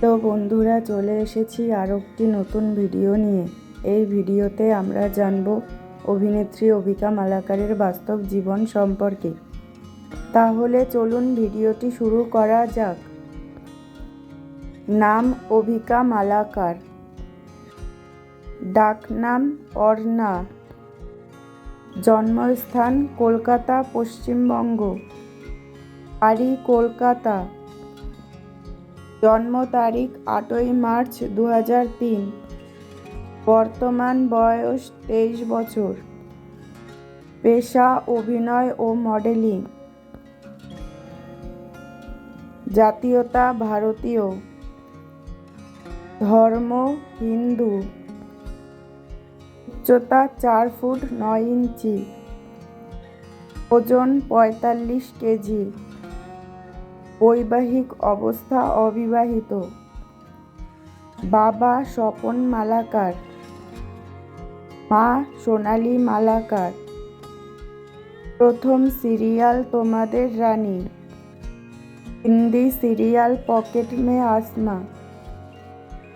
তো বন্ধুরা, চলে এসেছি আরও একটি নতুন ভিডিও নিয়ে। এই ভিডিওতে আমরা জানব অভিনেত্রী অভিকা মালাকারের বাস্তব জীবন সম্পর্কে। তাহলে চলুন ভিডিওটি শুরু করা যাক। নাম অভিকা মালাকার, ডাকনাম অর্ণা, জন্মস্থান কলকাতা, পশ্চিমবঙ্গ, বাড়ি কলকাতা, জন্ম তারিখ 8ই মার্চ 2003, বর্তমান বয়স 23 বছর, পেশা অভিনয় ও মডেলিং, জাতীয়তা ভারতীয়, ধর্ম হিন্দু, উচ্চতা 4 ফুট 9 ইঞ্চি, ওজন 45 কেজি, বৈবাহিক অবস্থা অবিবাহিত, বাবা স্বপন মালাকার, মা সোনালী মালাকার, প্রথম সিরিয়াল তোমাদের রানী, হিন্দি সিরিয়াল পকেট মে আসমা,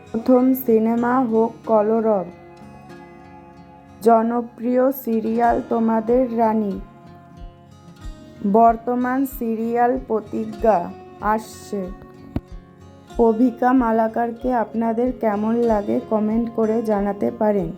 প্রথম সিনেমা হোক কলরব, জনপ্রিয় সিরিয়াল তোমাদের রানী, বর্তমান সিরিয়াল প্রতিজ্ঞা আসছে। অভিকা মালাকারকে আপনাদের কেমন লাগে কমেন্ট করে জানাতে পারেন।